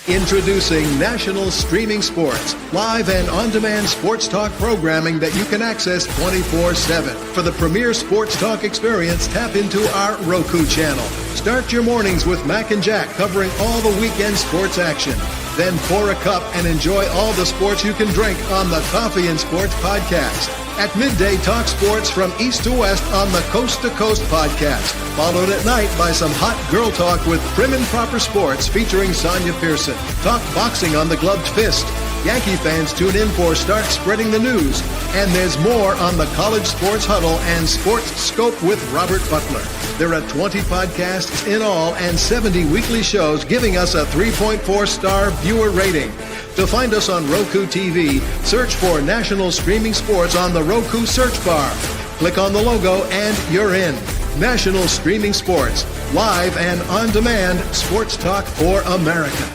Introducing National Streaming Sports, live and on-demand sports talk programming that you can access 24/7. For the premier sports talk experience, tap into our Roku channel. Start your mornings with Mac and Jack covering all the weekend sports action. Then pour a cup and enjoy all the sports you can drink on the Coffee and Sports podcast. At midday, talk sports from east to west on the Coast to Coast podcast. Followed at night by some hot girl talk with Prim and Proper Sports featuring Sonia Pearson. Talk boxing on the Gloved Fist. Yankee fans tune in for Start Spreading the News. And there's more on the College Sports Huddle and Sports Scope with Robert Butler. There are 20 podcasts in all and 70 weekly shows giving us a 3.4-star viewer rating. To find us on Roku TV, search for National Streaming Sports on the Roku search bar. Click on the logo and you're in. National Streaming Sports, live and on-demand sports talk for America.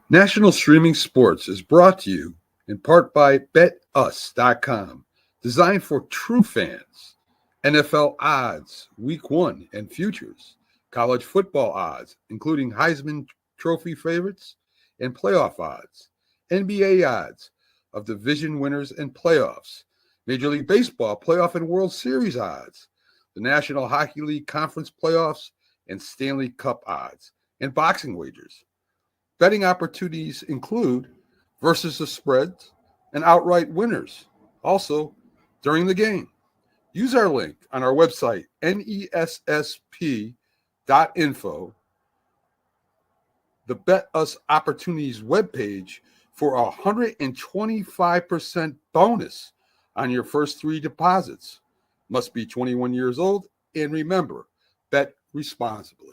National Streaming Sports is brought to you in part by BetUs.com, designed for true fans. NFL odds, Week 1 and futures, college football odds, including Heisman Trophy favorites and playoff odds, NBA odds of division winners and playoffs, Major League Baseball playoff and World Series odds, the National Hockey League Conference playoffs and Stanley Cup odds, and boxing wagers. Betting opportunities include versus the spreads and outright winners, also during the game. Use our link on our website, nessp.info, the Bet Us Opportunities webpage, for a 125% bonus on your first 3 deposits. Must be 21 years old, and remember, bet responsibly.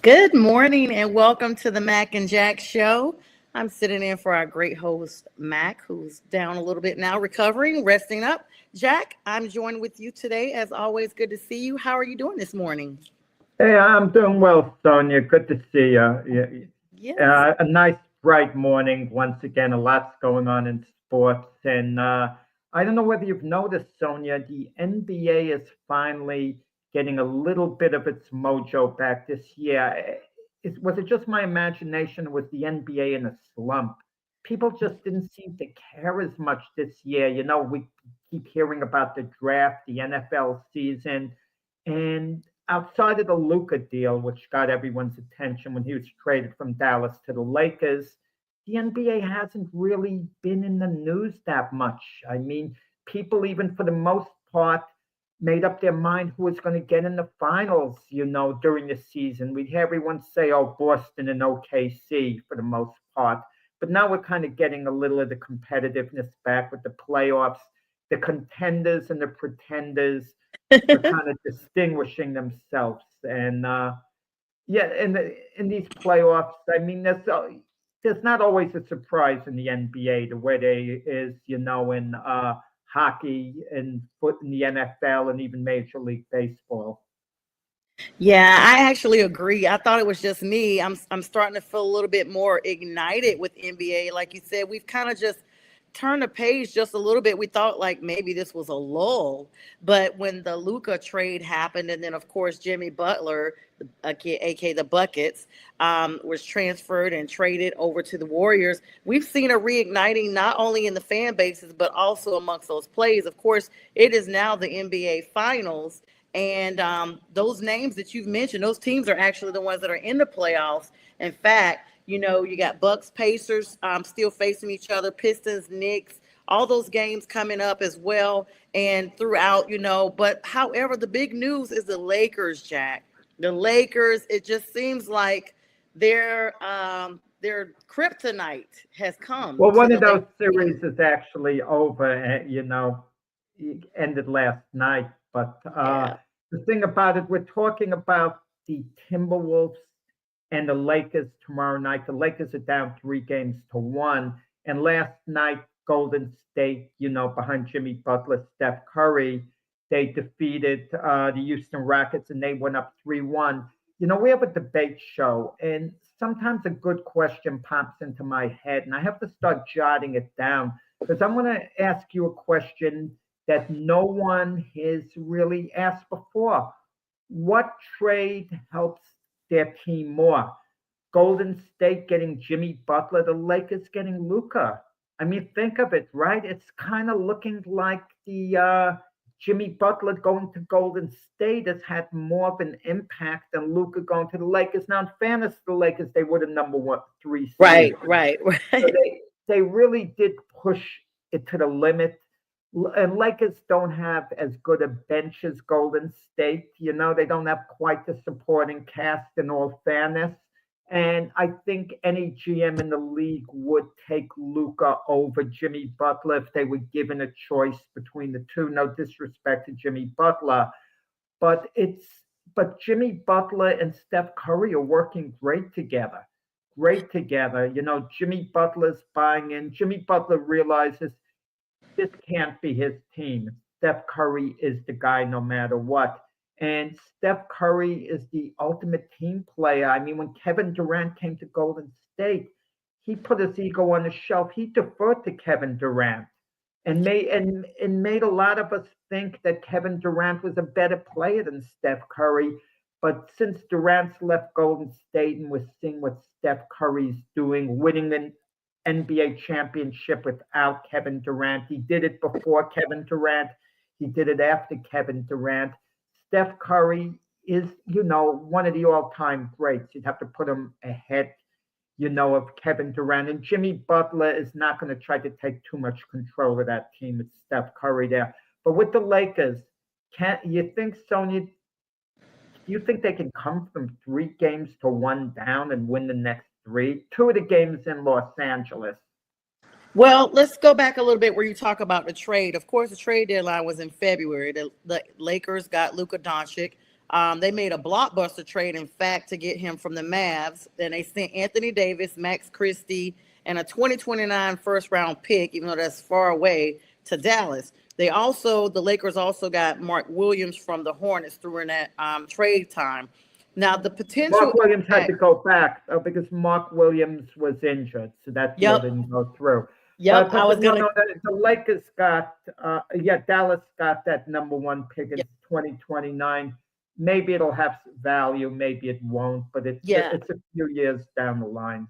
Good morning and welcome to the Mac and Jack Show. I'm sitting in for our great host, Mac, who's down a little bit now, recovering, resting up. Jack, I'm joined with you today. As always, good to see you. How are you doing this morning? Hey, I'm doing well, Sonia. Good to see you. Yes. A nice, bright morning. Once again, a lot's going on in sports. And I don't know whether you've noticed, Sonia, the NBA is finally getting a little bit of its mojo back this year. Was it just my imagination? Was the NBA in a slump? People just didn't seem to care as much this year. You know, we keep hearing about the draft, the NFL season, and outside of the Luka deal, which got everyone's attention when he was traded from Dallas to the Lakers, the NBA hasn't really been in the news that much. I mean, people, even for the most part, made up their mind who was going to get in the finals, you know, during the season. We'd hear everyone say, oh, Boston and OKC for the most part. But now we're kind of getting a little of the competitiveness back with the playoffs. The contenders and the pretenders are kind of distinguishing themselves. And in these playoffs, I mean, there's not always a surprise in the NBA the way there is, you know, in hockey and foot in the NFL and even Major League Baseball. Yeah, I actually agree. I thought it was just me. I'm starting to feel a little bit more ignited with NBA. Like you said, we've kind of just turned the page just a little bit. We thought like maybe this was a lull, but when the Luka trade happened, and then of course Jimmy Butler, aka the Buckets, was transferred and traded over to the Warriors, we've seen a reigniting not only in the fan bases but also amongst those plays. Of course, it is now the NBA Finals, and those names that you've mentioned, those teams are actually the ones that are in the playoffs. In fact, you know, you got Bucks, Pacers still facing each other, Pistons, Knicks, all those games coming up as well, and throughout, you know. But however, the big news is the Lakers, Jack. The Lakers, it just seems like their kryptonite has come. Well, one of those series is actually over, you know, it ended last night. But the thing about it, we're talking about the Timberwolves and the Lakers tomorrow night. The Lakers are down 3-1. And last night, Golden State, you know, behind Jimmy Butler, Steph Curry, they defeated the Houston Rockets and they went up 3-1. You know, we have a debate show, and sometimes a good question pops into my head, and I have to start jotting it down because I'm going to ask you a question that no one has really asked before. What trade helps their team more? Golden State getting Jimmy Butler, the Lakers getting Luka. I mean, think of it, right? It's kind of looking like the Jimmy Butler going to Golden State has had more of an impact than Luka going to the Lakers. Now, in fairness to the Lakers, they were the number one three seed. Right, right, So right. they really did push it to the limit. And Lakers don't have as good a bench as Golden State. You know, they don't have quite the supporting cast in all fairness. And I think any GM in the league would take Luka over Jimmy Butler if they were given a choice between the two. No disrespect to Jimmy Butler, but Jimmy Butler and Steph Curry are working great together. Great together. You know, Jimmy Butler's buying in. Jimmy Butler realizes this can't be his team. Steph Curry is the guy no matter what. And Steph Curry is the ultimate team player. I mean, when Kevin Durant came to Golden State, he put his ego on the shelf. He deferred to Kevin Durant and made a lot of us think that Kevin Durant was a better player than Steph Curry. But since Durant's left Golden State and we're seeing what Steph Curry's doing, winning an NBA championship without Kevin Durant. He did it before Kevin Durant. He did it after Kevin Durant. Steph Curry is, you know, one of the all-time greats. You'd have to put him ahead, you know, of Kevin Durant. And Jimmy Butler is not going to try to take too much control of that team. It's Steph Curry there. But with the Lakers, can't you think, Sonja, do you think they can come from 3 games to 1 down and win the next 3? 2 of the games in Los Angeles. Well, let's go back a little bit where you talk about the trade. Of course, the trade deadline was in February. The Lakers got Luka Doncic. They made a blockbuster trade, in fact, to get him from the Mavs. Then they sent Anthony Davis, Max Christie, and a 2029 first-round pick, even though that's far away, to Dallas. The Lakers also got Mark Williams from the Hornets during that trade time. Now, the potential. Mark Williams had to go back because Mark Williams was injured, so that deal didn't go through. Yep, I was going to. The Lakers got, Dallas got that number 1 pick in 2029. Maybe it'll have value, maybe it won't, but it's a few years down the line.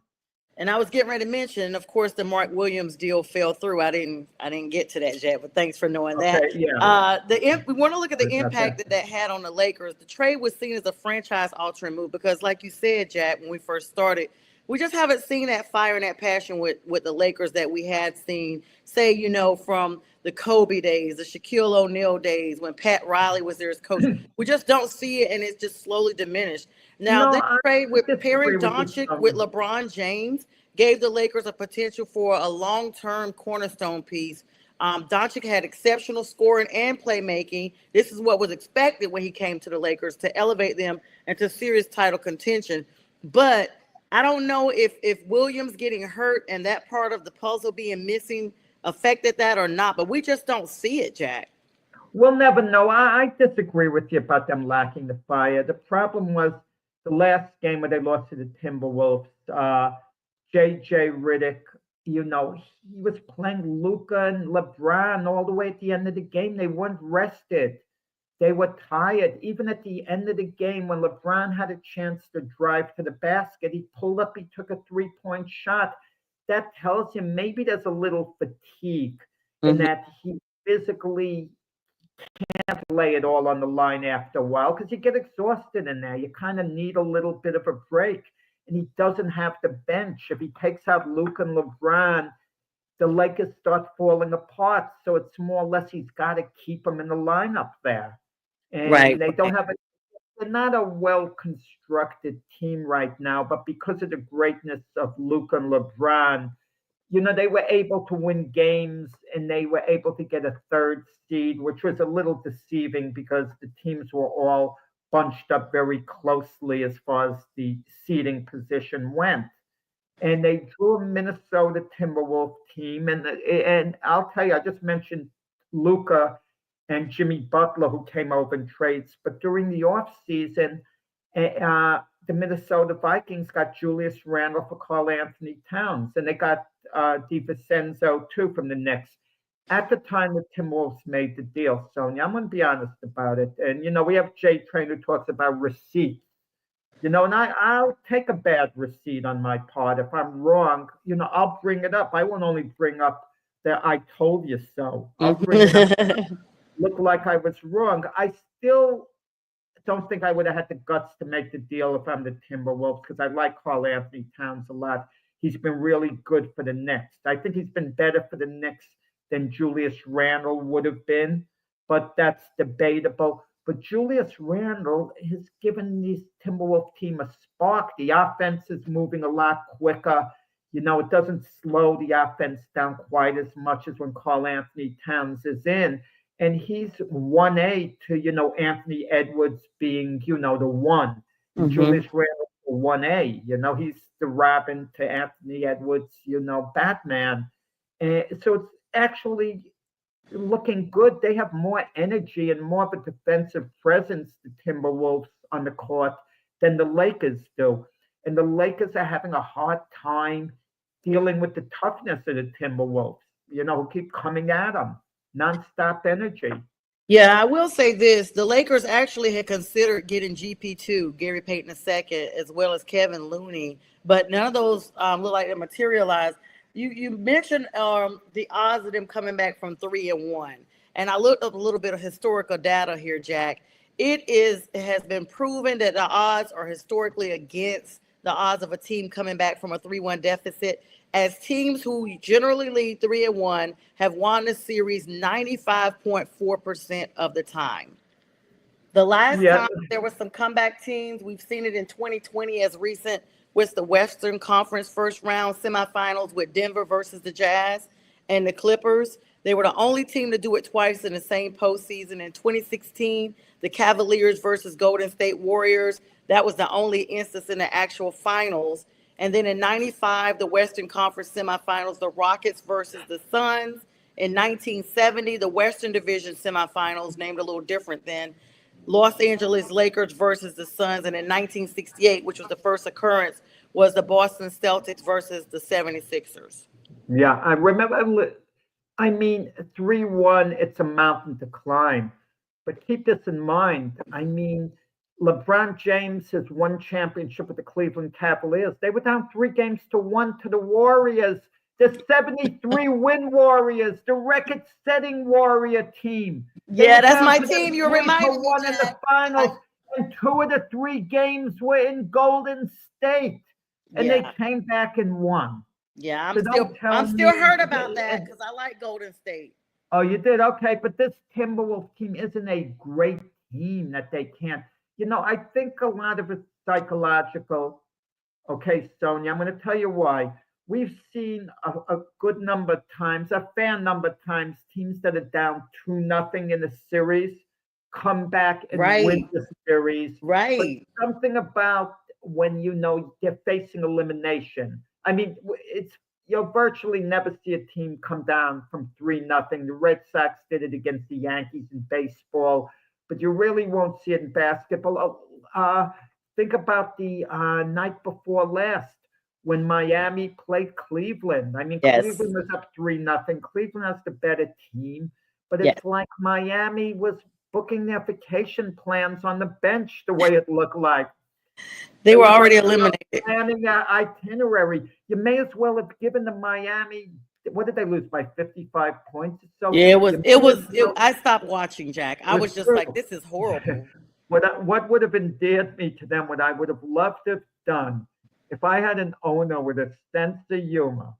And I was getting ready to mention, of course, the Mark Williams deal fell through. I didn't get to that yet, but thanks for knowing that. Yeah. We want to look at the impact that had on the Lakers. The trade was seen as a franchise-altering move because, like you said, Jack, when we first started, we just haven't seen that fire and that passion with the Lakers that we had seen, say, you know, from the Kobe days, the Shaquille O'Neal days, when Pat Riley was there as coach. We just don't see it, and it's just slowly diminished. Now, this trade with pairing Doncic with LeBron James gave the Lakers a potential for a long-term cornerstone piece. Doncic had exceptional scoring and playmaking. This is what was expected when he came to the Lakers, to elevate them into serious title contention. But I don't know if Williams getting hurt and that part of the puzzle being missing affected that or not, but we just don't see it, Jack. We'll never know. I disagree with you about them lacking the fire. The problem was the last game where they lost to the Timberwolves. JJ Redick, you know, he was playing Luka and LeBron all the way at the end of the game. They weren't rested. They were tired. Even at the end of the game, when LeBron had a chance to drive to the basket, he pulled up, he took a 3-point shot. That tells you maybe there's a little fatigue in that he physically can't lay it all on the line after a while because you get exhausted in there. You kind of need a little bit of a break. And he doesn't have the bench. If he takes out Luka and LeBron, the Lakers start falling apart. So it's more or less he's got to keep them in the lineup there. And they don't have they're not a well-constructed team right now, but because of the greatness of Luka and LeBron, you know, they were able to win games and they were able to get a 3rd seed, which was a little deceiving because the teams were all bunched up very closely as far as the seeding position went. And they drew a Minnesota Timberwolves team. And I'll tell you, I just mentioned Luka and Jimmy Butler, who came over in trades. But during the offseason, the Minnesota Vikings got Julius Randle for Karl Anthony Towns. And they got DiVincenzo, too, from the Knicks. at the time the Timberwolves made the deal, Sonia, I'm going to be honest about it. And, we have Jay Train who talks about receipts. And I'll take a bad receipt on my part. If I'm wrong, I'll bring it up. I won't only bring up that I told you so. I'll bring it up, look like I was wrong. I still don't think I would have had the guts to make the deal if I'm the Timberwolves because I like Karl Anthony Towns a lot. He's been really good for the Knicks. I think he's been better for the Knicks than Julius Randle would have been, but that's debatable. But Julius Randle has given this Timberwolves team a spark. The offense is moving a lot quicker. It doesn't slow the offense down quite as much as when Karl Anthony Towns is in. And he's 1A to, Anthony Edwards being, the one. And Julius Randle 1A. He's the Robin to Anthony Edwards, Batman. And so it's actually looking good. They have more energy and more of a defensive presence, the Timberwolves on the court, than the Lakers do. And the Lakers are having a hard time dealing with the toughness of the Timberwolves, who keep coming at them. Nonstop energy. Yeah, I will say this. The Lakers actually had considered getting GP2, Gary Payton II, as well as Kevin Looney, but none of those look like they materialized. You mentioned the odds of them coming back from 3-1, and I looked up a little bit of historical data here, Jack. It has been proven that the odds are historically against the odds of a team coming back from a 3-1 deficit, as teams who generally lead 3-1 have won the series 95.4% of the time. The last time there were some comeback teams, we've seen it in 2020 as recent with the Western Conference first round semifinals with Denver versus the Jazz and the Clippers. They were the only team to do it twice in the same postseason. In 2016, the Cavaliers versus Golden State Warriors. That was the only instance in the actual finals. And then in 95, the Western Conference semifinals, the Rockets versus the Suns. In 1970, the Western Division semifinals, named a little different then, Los Angeles Lakers versus the Suns. And in 1968, which was the first occurrence, was the Boston Celtics versus the 76ers. Yeah, I remember. 3-1, it's a mountain to climb. But keep this in mind. LeBron James has won championship with the Cleveland Cavaliers. They were down 3-1 to the Warriors, the 73-win Warriors, the record-setting Warrior team. Yeah, that's my team. You reminded me. In the finals, and 2 of the 3 games were in Golden State, and they came back and won. Yeah, I'm still hurt about that because I like Golden State. Oh, you did? Okay, but this Timberwolves team isn't a great team that they can't. I think a lot of it's psychological. Okay, Sonia, I'm going to tell you why. We've seen a good number of times, a fair number of times, teams that are down 2-0 in a series come back and win the series. Right. But something about when they're facing elimination. You'll virtually never see a team come down from 3-0. The Red Sox did it against the Yankees in baseball, but you really won't see it in basketball. Think about the night before last when Miami played Cleveland. Cleveland was up 3-0. Cleveland has the better team, but it's like Miami was booking their vacation plans on the bench the way it looked like. They were already eliminated. Planning that itinerary. You may as well have given the Miami. What did they lose by 55 points? So yeah, it was. I stopped watching, Jack. I was just like, this is horrible. What would have endeared me to them? What I would have loved to have done if I had an owner with a sense of humor.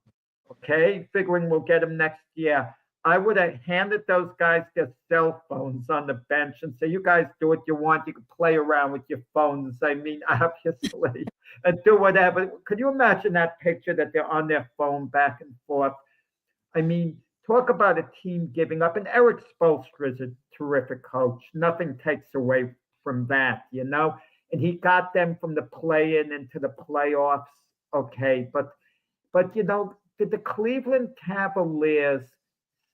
Okay, figuring we'll get him next year. I would have handed those guys their cell phones on the bench and say, you guys do what you want. You can play around with your phones. Obviously, and do whatever. Could you imagine that picture that they're on their phone back and forth? Talk about a team giving up. And Eric Spoelstra is a terrific coach. Nothing takes away from that, And he got them from the play-in into the playoffs. Okay, but did the Cleveland Cavaliers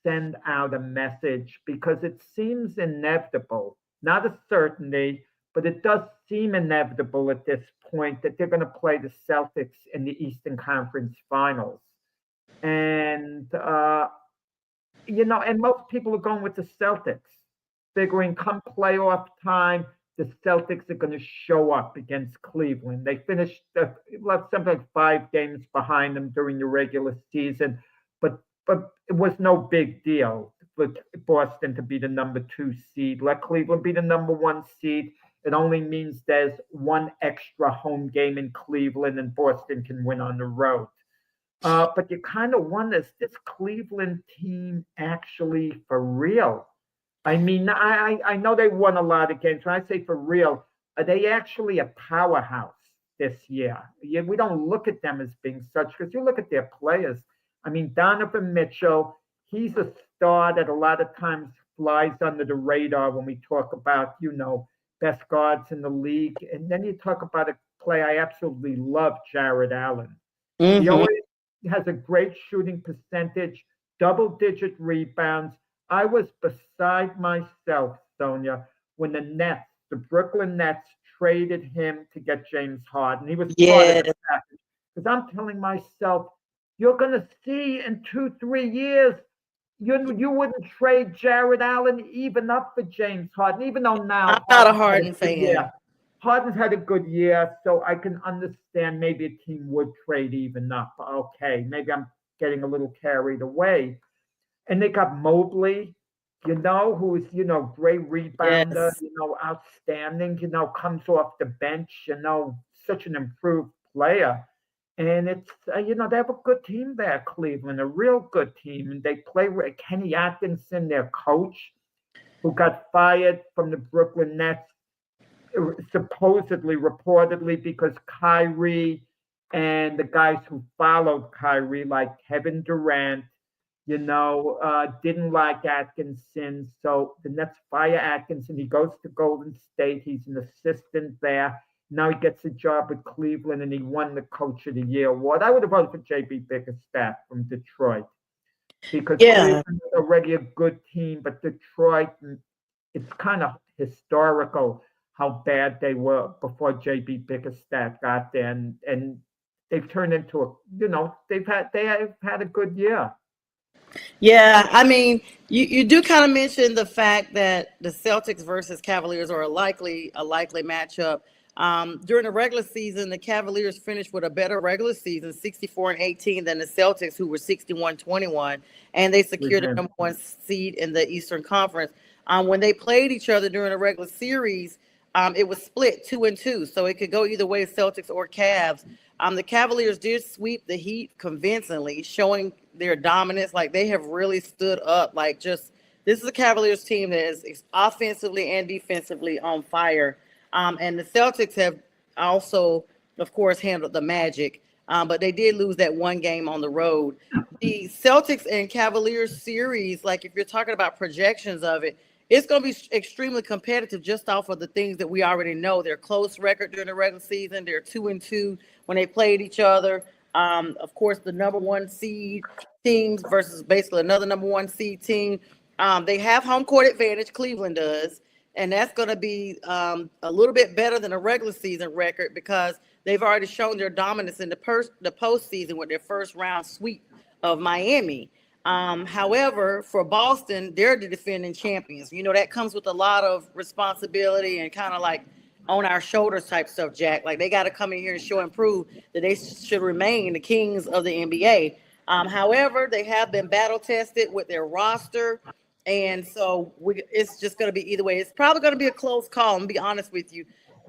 send out a message? Because it seems inevitable, not a certainty, but it does seem inevitable at this point that they're going to play the Celtics in the Eastern Conference Finals. And and most people are going with the Celtics, figuring come playoff time, the Celtics are going to show up against Cleveland. They finished left something like 5 games behind them during the regular season, but it was no big deal for Boston to be the number 2 seed. Let Cleveland be the number 1 seed. It only means there's one extra home game in Cleveland, and Boston can win on the road. But you kind of wonder, is this Cleveland team actually for real? I mean, I know they won a lot of games. When I say for real, are they actually a powerhouse this year? Yeah, we don't look at them as being such because you look at their players. I mean, Donovan Mitchell, he's a star that a lot of times flies under the radar when we talk about, best guards in the league. And then you talk about a play I absolutely love, Jared Allen. He Hmm. always has a great shooting percentage, double-digit rebounds. I was beside myself, Sonia, when the Brooklyn Nets, traded him to get James Harden. He was part of the Yes. package. Because I'm telling myself, you're going to see in 2, 3 years, you wouldn't trade Jared Allen even up for James Harden, even though I'm now not a Harden's had a Harden good fan. year. Harden's had a good year, so I can understand maybe a team would trade even up. Okay, maybe I'm getting a little carried away. And they got Mobley, who's, great rebounder, Yes. outstanding, comes off the bench, such an improved player. And it's, they have a good team there, Cleveland, a real good team. And they play with Kenny Atkinson, their coach, who got fired from the Brooklyn Nets supposedly, reportedly, because Kyrie and the guys who followed Kyrie, like Kevin Durant, didn't like Atkinson. So the Nets fire Atkinson. He goes to Golden State. He's an assistant there. Now he gets a job with Cleveland, and he won the Coach of the Year award. I would have voted for J.B. Bickerstaff from Detroit because Yeah. Cleveland is already a good team, but Detroit, it's kind of historical how bad they were before JB Bickerstaff got there, and they've turned into they have had a good year. Yeah, I mean, you do kind of mention the fact that the Celtics versus Cavaliers are a likely matchup. During the regular season, the Cavaliers finished with a better regular season, 64-18, than the Celtics, who were 61-21, and they secured the Present. number 1 seed in the Eastern Conference. When they played each other during a regular series, it was split 2-2, so it could go either way, Celtics or Cavs. The Cavaliers did sweep the Heat convincingly, showing their dominance. Like they have really stood up. Like just this is a Cavaliers team that is offensively and defensively on fire. And the Celtics have also, of course, handled the Magic, but they did lose that one game on the road. The Celtics and Cavaliers series, like if you're talking about projections of it, it's going to be extremely competitive just off of the things that we already know. Their close record during the regular season, they're 2-2 when they played each other. Of course, the number 1 seed teams versus basically another number 1 seed team. They have home court advantage. Cleveland does, and that's going to be a little bit better than a regular season record because they've already shown their dominance in the postseason with their first round sweep of Miami. However, for Boston, they're the defending champions. That comes with a lot of responsibility and kind of like on our shoulders type stuff, Jack. Like they got to come in here and show and prove that they should remain the kings of the NBA. However, they have been battle tested with their roster. And so it's just going to be either way. It's probably going to be a close call, and be honest with you.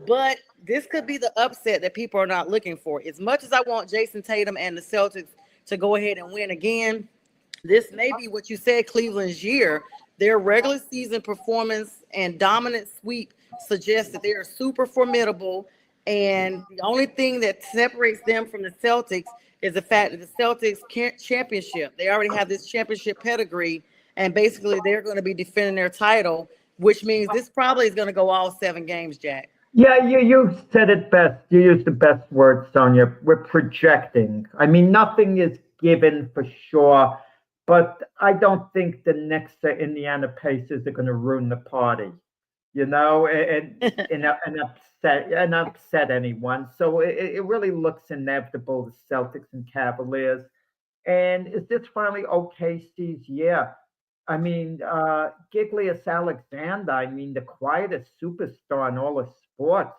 But this could be the upset that people are not looking for. As much as I want Jason Tatum and the Celtics to go ahead and win again, this may be what you said, Cleveland's year. Their regular season performance and dominant sweep suggests that they are super formidable. And the only thing that separates them from the Celtics is the fact that the Celtics can't championship. They already have this championship pedigree, and basically they're going to be defending their title, which means this probably is going to go all 7 games, Jack. Yeah, you said it best. You used the best word, Sonia. We're projecting. I mean, nothing is given for sure, but I don't think the next Indiana Pacers are going to ruin the party, and upset anyone. So it really looks inevitable, the Celtics and Cavaliers. And is this finally OKC's year? I mean, Giglius Alexander, I mean, the quietest superstar in all of sports.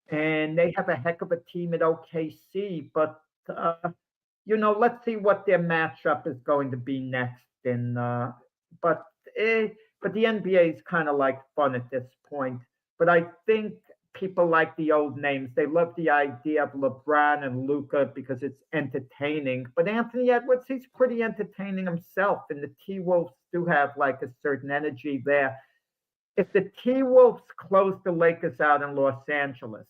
And they have a heck of a team at OKC, but let's see what their matchup is going to be next. And but eh, but the NBA is kind of like fun at this point. But I think people like the old names. They love the idea of LeBron and Luca because it's entertaining. But Anthony Edwards, he's pretty entertaining himself, and the T Wolves do have like a certain energy there. If the T Wolves close the Lakers out in Los Angeles,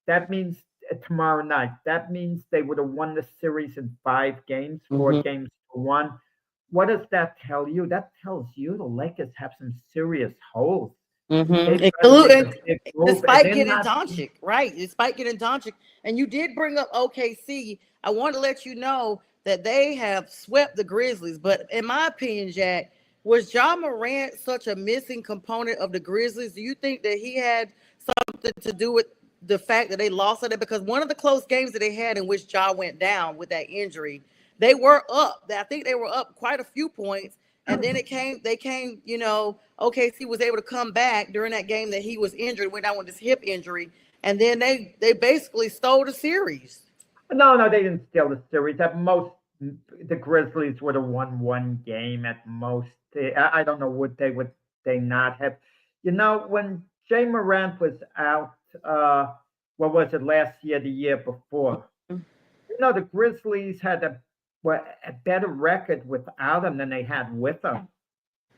that means tomorrow night. That means they would have won the series in 5 games, 4 games to one. What does that tell you? That tells you the Lakers have some serious holes. They've got to make a big move, Despite getting Doncic, right? Despite getting Doncic, and you did bring up OKC. I want to let you know that they have swept the Grizzlies. But in my opinion, Jack, was Ja Morant such a missing component of the Grizzlies? Do you think that he had something to do with the fact that they lost it? Because one of the close games that they had in which Ja went down with that injury, they were up. I think they were up quite a few points. And then they came, OKC was able to come back during that game that he was injured, went down with his hip injury. And then they basically stole the series. No, they didn't steal the series. At most, the Grizzlies would have won 1 game at most. I don't know would they not have. When Jay Morant was out, what was it, last year, the year before? The Grizzlies had a better record without him than they had with him.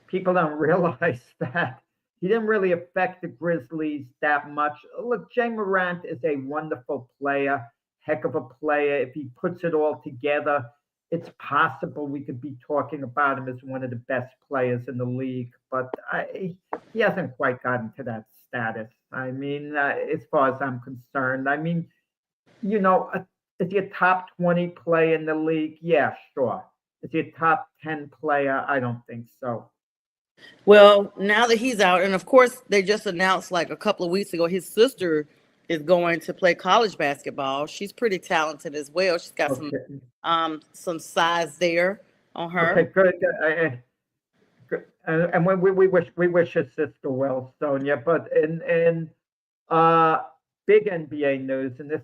People don't realize that. He didn't really affect the Grizzlies that much. Look, Jay Morant is a wonderful player, heck of a player. If he puts it all together, it's possible we could be talking about him as one of the best players in the league. But he hasn't quite gotten to that status. I mean, as far as I'm concerned, I mean, is he a top 20 player in the league? Yeah, sure. Is he a top 10 player? I don't think so. Well, now that he's out, and of course, they just announced like a couple of weeks ago, his sister is going to play college basketball. She's pretty talented as well. She's got some size there on her. Okay, good. And when we wish his sister well, Sonja. But in big NBA news, and this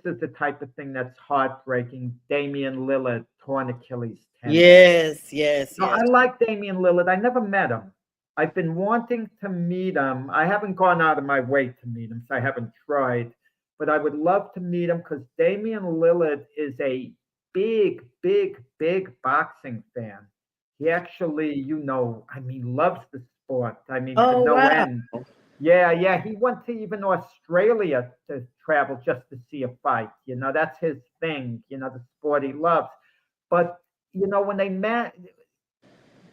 is the type of thing that's heartbreaking. Damian Lillard torn Achilles tendon. Yes. I like Damian Lillard. I never met him. I've been wanting to meet him. I haven't gone out of my way to meet him, so I haven't tried. But I would love to meet him because Damian Lillard is a big boxing fan. He actually, loves the sport. I mean, to no end. Yeah. He went to even Australia to travel just to see a fight. That's his thing, the sport he loves. But, when they met,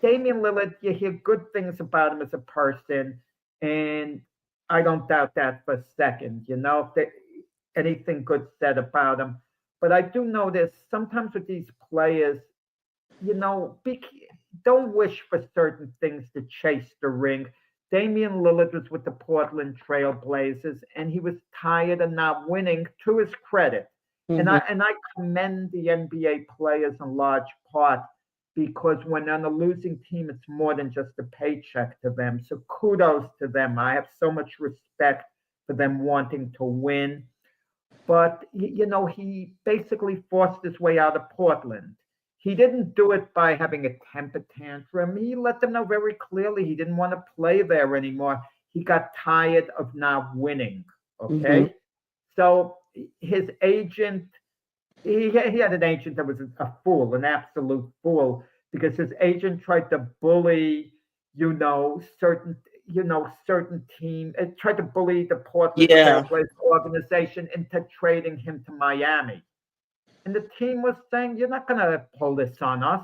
Damian Lillard, you hear good things about him as a person. And I don't doubt that for a second, if there anything good said about him. But I do know this sometimes with these players, don't wish for certain things to chase the ring. Damian Lillard was with the Portland Trail Blazers, and he was tired of not winning, to his credit. And I commend the NBA players in large part because when on a losing team, it's more than just a paycheck to them. So kudos to them. I have so much respect for them wanting to win. But, he basically forced his way out of Portland. He didn't do it by having a temper tantrum. He let them know very clearly he didn't want to play there anymore. He got tired of not winning. Okay. So his agent, he had an agent that was a fool, an absolute fool, because his agent tried to bully, certain team. It tried to bully the Portland Trailblazers organization into trading him to Miami. And the team was saying, you're not going to pull this on us.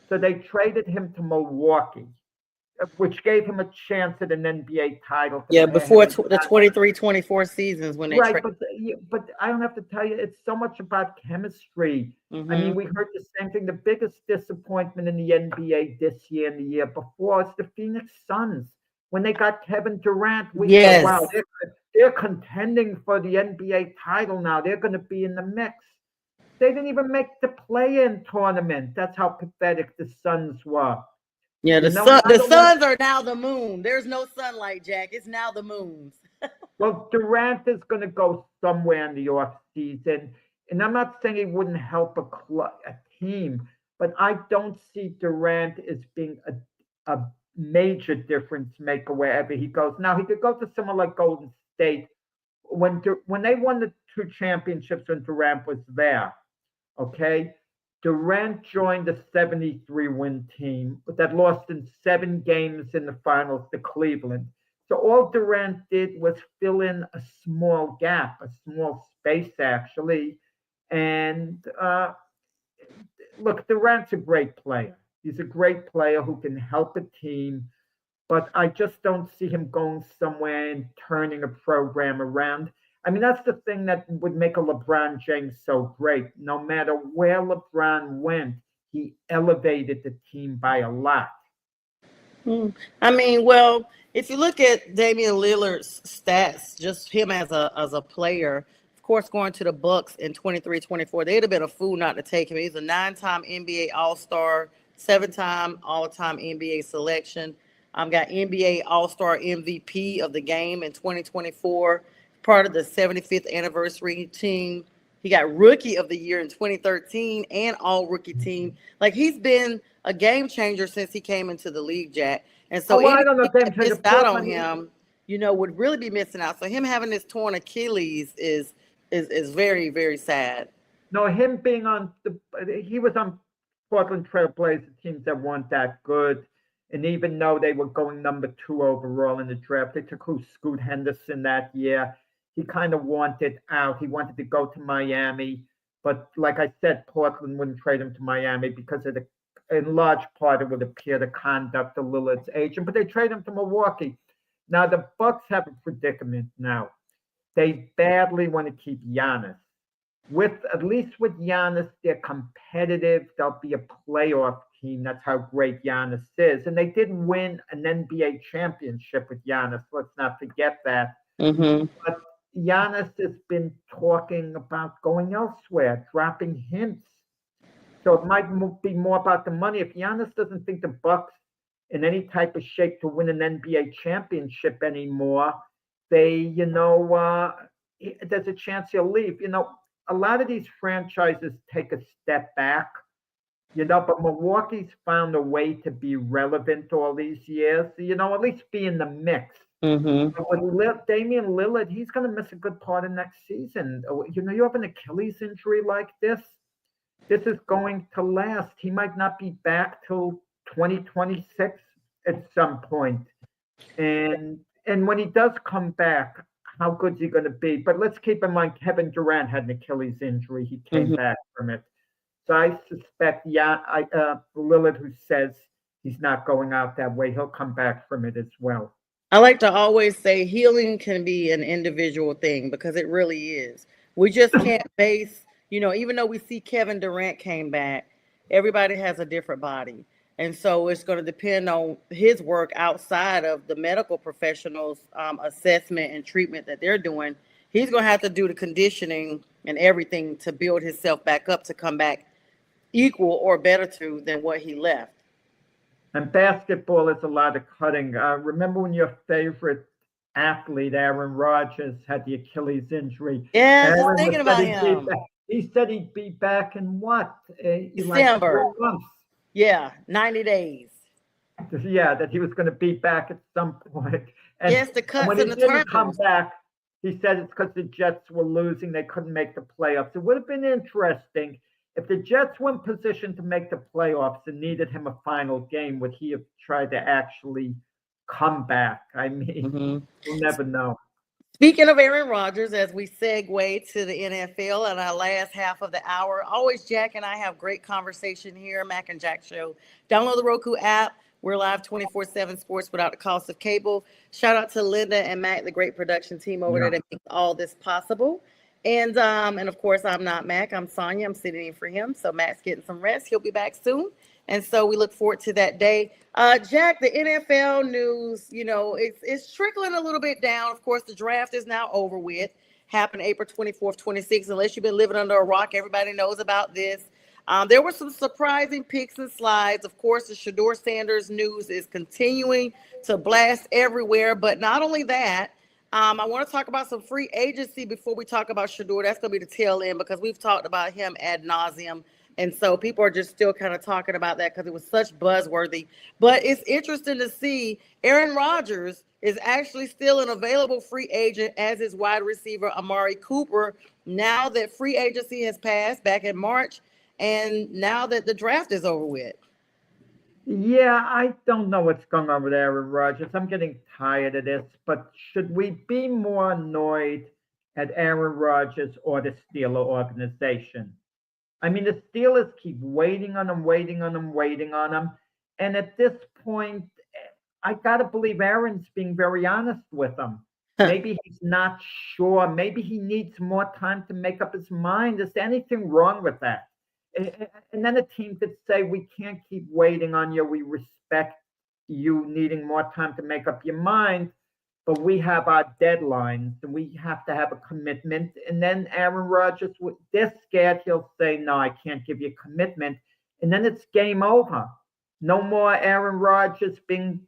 So they traded him to Milwaukee, which gave him a chance at an NBA title. Before the 23-24 seasons when they but I don't have to tell you, it's so much about chemistry. I mean, we heard the same thing. The biggest disappointment in the NBA this year and the year before is the Phoenix Suns. When they got Kevin Durant, we thought, wow, they're contending for the NBA title now. They're going to be in the mix. They didn't even make the play-in tournament. That's how pathetic the Suns were. Yeah, You know, the suns are now the moon. There's no sunlight, Jack. It's now the moons. well, Durant is going to go somewhere in the off season, and I'm not saying he wouldn't help a team, but I don't see Durant as being a major difference maker wherever he goes. Now he could go to someone like Golden State when they won the two championships when Durant was there. Okay, Durant joined the 73 win team that lost in 7 games in the finals to Cleveland. So all Durant did was fill in a small gap, a small space actually. And look, Durant's a great player. He's a great player who can help a team, but I just don't see him going somewhere and turning a program around. I mean, that's the thing that would make a LeBron James so great. No matter where LeBron went, he elevated the team by a lot. I mean, well, if you look at Damian Lillard's stats, just him as a player, of course, going to the Bucks in 23-24, they'd have been a fool not to take him. He's a 9-time NBA All-Star, 7-time All-Time NBA selection. Got NBA All-Star MVP of the game in 2024, part of the 75th anniversary team. He got Rookie of the Year in 2013 and All Rookie team. Like, he's been a game changer since he came into the league, Jack. And so I don't know if anything that missed out on him, would really be missing out. So him having this torn Achilles is very, very sad. No, him being he was on Portland Trail Blazers teams that weren't that good. And even though they were going number 2 overall in the draft, they took Scoot Henderson that year. He kind of wanted out. He wanted to go to Miami. But like I said, Portland wouldn't trade him to Miami because of in large part, it would appear the conduct of Lillard's agent. But they trade him to Milwaukee. Now, the Bucks have a predicament now. They badly want to keep Giannis. At least with Giannis, they're competitive. They'll be a playoff team. That's how great Giannis is. And they did win an NBA championship with Giannis. Let's not forget that. Mm-hmm. But Giannis has been talking about going elsewhere, dropping hints. So it might be more about the money. If Giannis doesn't think the Bucks in any type of shape to win an NBA championship anymore, there's a chance he'll leave. A lot of these franchises take a step back, but Milwaukee's found a way to be relevant all these years, at least be in the mix. Mm-hmm. But with Damian Lillard, he's going to miss a good part of next season. You have an Achilles injury like this. This is going to last. He might not be back till 2026 at some point. And when he does come back, how good is he going to be? But let's keep in mind, Kevin Durant had an Achilles injury. He came back from it. So I suspect, Lillard, who says he's not going out that way, he'll come back from it as well. I like to always say healing can be an individual thing because it really is. We just can't base, even though we see Kevin Durant came back, everybody has a different body. And so it's going to depend on his work outside of the medical professionals' assessment and treatment that they're doing. He's going to have to do the conditioning and everything to build himself back up to come back equal or better than what he left. And basketball is a lot of cutting. Remember when your favorite athlete, Aaron Rodgers, had the Achilles injury? Yeah, just thinking about him. He said he'd be back in what? December. Like 4 months. Yeah, 90 days. Yeah, that he was going to be back at some point. And, yes, the cuts when and he the didn't turns. come back, he said it's because the Jets were losing. They couldn't make the playoffs. It would have been interesting if the Jets were in position to make the playoffs and needed him a final game. Would he have tried to actually come back? I mean, You'll never know. Speaking of Aaron Rodgers, as we segue to the NFL in our last half of the hour, always Jack and I have great conversation here, Mac and Jack Show. Download the Roku app. We're live 24/7 sports without the cost of cable. Shout out to Linda and Mac, the great production team over there that makes all this possible. And of course, I'm not Mac. I'm Sonja. I'm sitting in for him. So Mac's getting some rest. He'll be back soon. And so we look forward to that day. Jack, the NFL news, it's trickling a little bit down. Of course, the draft is now over with. Happened April 24th, 26th. Unless you've been living under a rock, everybody knows about this. There were some surprising picks and slides. Of course, the Shedeur Sanders news is continuing to blast everywhere. But not only that, I want to talk about some free agency before we talk about Shedeur. That's going to be the tail end because we've talked about him ad nauseum. And so people are just still kind of talking about that because it was such buzzworthy. But it's interesting to see Aaron Rodgers is actually still an available free agent, as is wide receiver Amari Cooper, now that free agency has passed back in March and now that the draft is over with. Yeah, I don't know what's going on with Aaron Rodgers. I'm getting tired of this, but should we be more annoyed at Aaron Rodgers or the Steeler organization? I mean, the Steelers keep waiting on him. And at this point, I got to believe Aaron's being very honest with them. Maybe he's not sure. Maybe he needs more time to make up his mind. Is there anything wrong with that? And then a team could say, we can't keep waiting on you. We respect you needing more time to make up your mind, but we have our deadlines and we have to have a commitment. And then Aaron Rodgers, they're scared he'll say, no, I can't give you a commitment. And then it's game over. No more Aaron Rodgers being,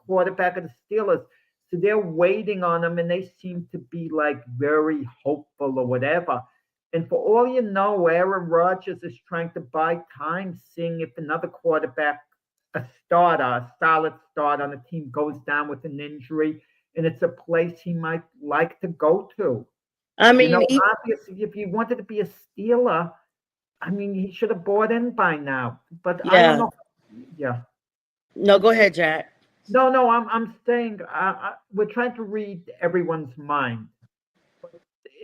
quarterback of the Steelers. So they're waiting on him and they seem to be like very hopeful or whatever. And for all you know, Aaron Rodgers is trying to buy time, seeing if another quarterback, a solid start on the team goes down with an injury. And it's a place he might like to go to. I mean, obviously, if he wanted to be a Steeler, I mean, he should have bought in by now. But yeah. I don't know. Yeah. No, go ahead, Jack. No, I'm saying we're trying to read everyone's mind.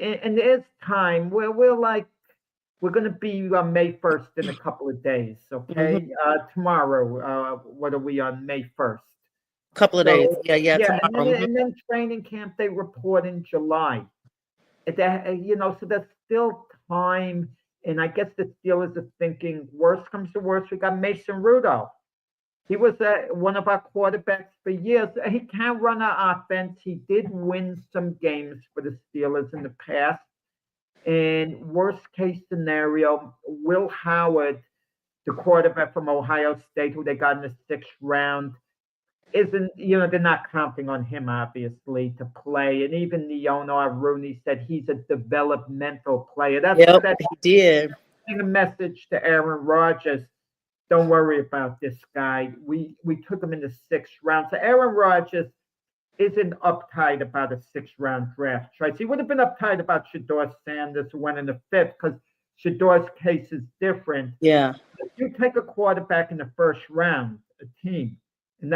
And there's time where we're going to be on May 1st in a couple of days, okay? Tomorrow, what are we on May 1st? Couple of days. Yeah, tomorrow. And then training camp, they report in July. So there's still time. And I guess the Steelers are thinking, worst comes to worst, we got Mason Rudolph. He was one of our quarterbacks for years. He can run our offense. He did win some games for the Steelers in the past. And worst case scenario, Will Howard, the quarterback from Ohio State, who they got in the 6th round, isn't, they're not counting on him, obviously, to play. And even the owner, Rooney, said he's a developmental player. That's he did. A message to Aaron Rodgers. Don't worry about this guy. We took him in the 6th round. So Aaron Rodgers isn't uptight about a 6th round draft choice. He would have been uptight about Shedeur Sanders, who went in the 5th, because Shedeur's case is different. Yeah. If you take a quarterback in the 1st round, a team, and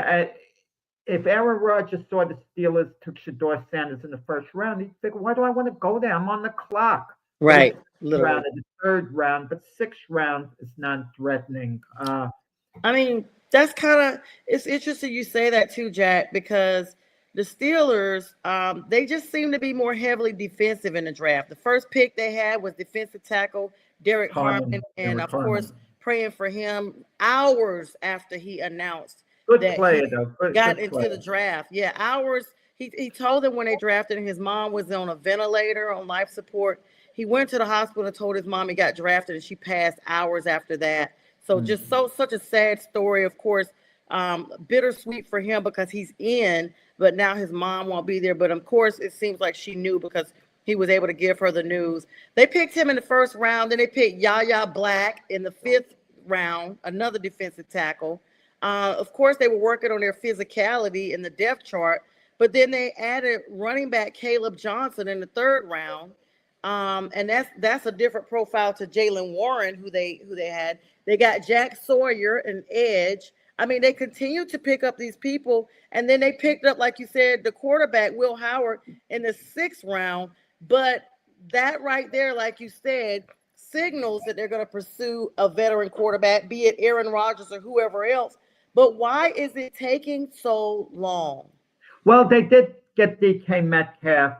if Aaron Rodgers saw the Steelers took Shedeur Sanders in the 1st round, he'd think, why do I want to go there? I'm on the clock. Right. Round in the 3rd round, but 6th round is non-threatening. I mean, that's it's interesting you say that too, Jack, because the Steelers, they just seem to be more heavily defensive in the draft. The first pick they had was defensive tackle Derek Harmon, and of course, praying for him hours after he announced that player, he got into the draft. Yeah, hours. He told them when they drafted him, his mom was on a ventilator on life support. He went to the hospital and told his mom he got drafted, and she passed hours after that. So just such a sad story, of course, bittersweet for him because he's in, but now his mom won't be there. But of course, it seems like she knew because he was able to give her the news. They picked him in the 1st round. Then they picked Yahya Black in the 5th round, another defensive tackle. Of course, they were working on their physicality in the depth chart, but then they added running back Caleb Johnson in the 3rd round. And that's a different profile to Jaylen Warren, who they had. They got Jack Sawyer, an edge. I mean, they continue to pick up these people, and then they picked up, like you said, the quarterback Will Howard in the 6th round. But that right there, like you said, signals that they're going to pursue a veteran quarterback, be it Aaron Rodgers or whoever else. But why is it taking so long? Well, they did get DK Metcalf,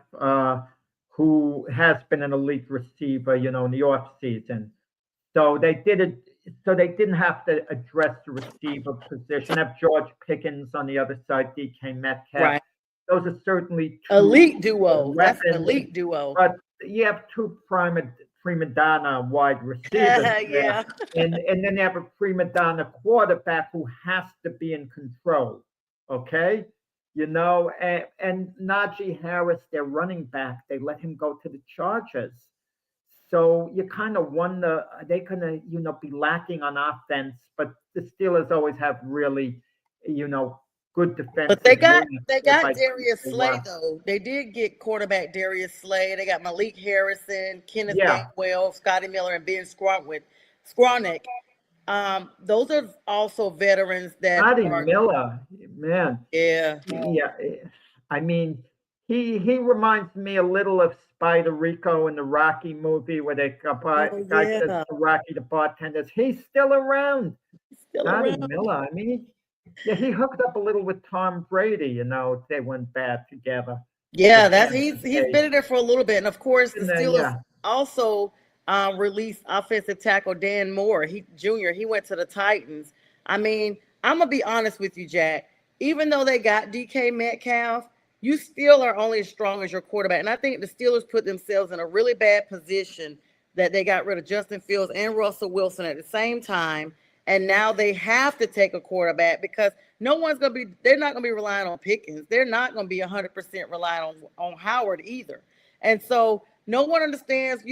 who has been an elite receiver, in the off season. So they did it. So they didn't have to address the receiver position. Have George Pickens on the other side, DK Metcalf. Right. Those are certainly two elite duo. weapons, that's an elite duo. But you have 2 prime prima donna wide receiver. Yeah. And then they have a prima donna quarterback who has to be in control. Okay. And Najee Harris, their running back, they let him go to the Chargers. So you kind of wonder, are they going to, be lacking on offense? But the Steelers always have really, good defense. But they got Darius Slay though. They did get quarterback Darius Slay. They got Malik Harrison, Kenneth Gainwell, Scotty Miller, and Ben Skowronek. Those are also veterans that Scotty Miller, man. Yeah. I mean, he reminds me a little of Spider Rico in the Rocky movie where they guy says to Rocky the bartenders, he's still around. Scotty Miller. I mean, he hooked up a little with Tom Brady. They went bad together. Yeah, he's been in there for a little bit, and of course the Steelers also released offensive tackle Dan Moore. He went to the Titans. I mean, I'm gonna be honest with you, Jack. Even though they got DK Metcalf, you still are only as strong as your quarterback. And I think the Steelers put themselves in a really bad position that they got rid of Justin Fields and Russell Wilson at the same time. And now they have to take a quarterback because they're not going to be relying on Pickens. They're not going to be 100% relying on Howard either. And so no one understands,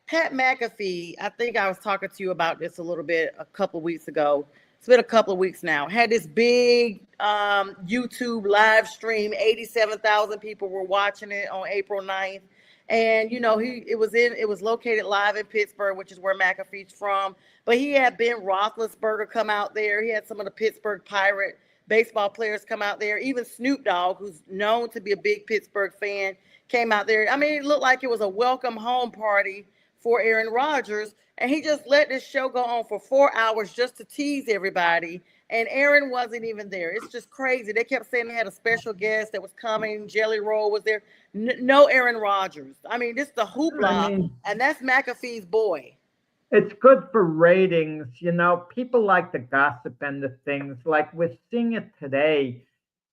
Pat McAfee, I think I was talking to you about this a little bit a couple of weeks ago. It's been a couple of weeks now. Had this big YouTube live stream. 87,000 people were watching it on April 9th. And, it was located live in Pittsburgh, which is where McAfee's from. But he had Ben Roethlisberger come out there. He had some of the Pittsburgh Pirate baseball players come out there. Even Snoop Dogg, who's known to be a big Pittsburgh fan, came out there. I mean, it looked like it was a welcome home party for Aaron Rodgers. And he just let this show go on for 4 hours just to tease everybody. And Aaron wasn't even there. It's just crazy. They kept saying they had a special guest that was coming. Jelly Roll was there. No Aaron Rodgers. I mean, this is the hoopla, and that's McAfee's boy. It's good for ratings. People like the gossip and the things. Like we're seeing it today.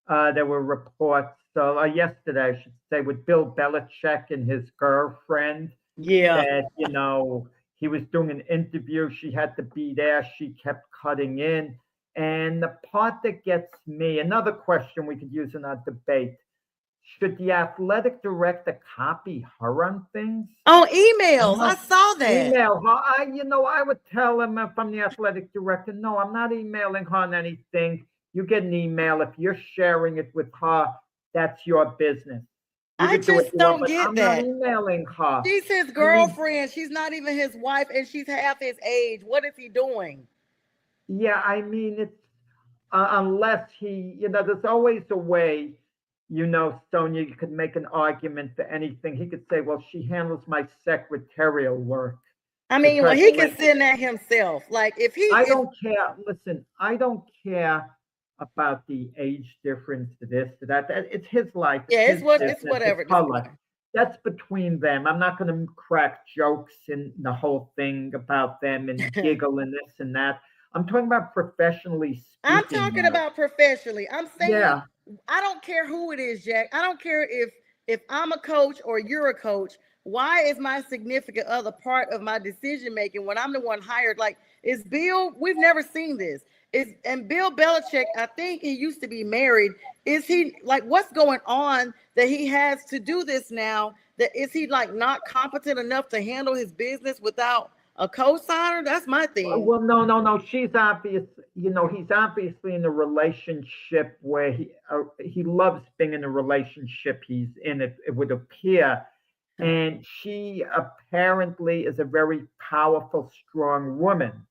There were reports, yesterday, I should say, with Bill Belichick and his girlfriend. Yeah. That, he was doing an interview. She had to be there. She kept cutting in. And the part that gets me, another question we could use in our debate, should the athletic director copy her on things? Oh, emails. I saw that. Email her. I would tell him if I'm the athletic director, no, I'm not emailing her on anything. You get an email. If you're sharing it with her, that's your business. I just don't get that. I'm not emailing her. She's his girlfriend. She's not even his wife, and she's half his age. What is he doing? Yeah, I mean, it's unless he, there's always a way, Sonja, you could make an argument for anything. He could say, well, she handles my secretarial work. I mean, well, he can send that himself. Like, if he... I don't care. Listen, I don't care about the age difference to this, to that. It's his life. Yeah, it's whatever. That's between them. I'm not going to crack jokes in the whole thing about them and giggle and this and that. I'm talking about professionally speaking. I'm talking about professionally. I'm saying, I don't care who it is, Jack. I don't care if I'm a coach or you're a coach. Why is my significant other part of my decision making when I'm the one hired? Like, is Bill? We've never seen this. And Bill Belichick, I think he used to be married. Is he like, what's going on that he has to do this now? That is he like not competent enough to handle his business without a co-signer? That's my thing. Well, no. She's obvious. He's obviously in a relationship where he loves being in a relationship he's in. It would appear, and she apparently is a very powerful, strong woman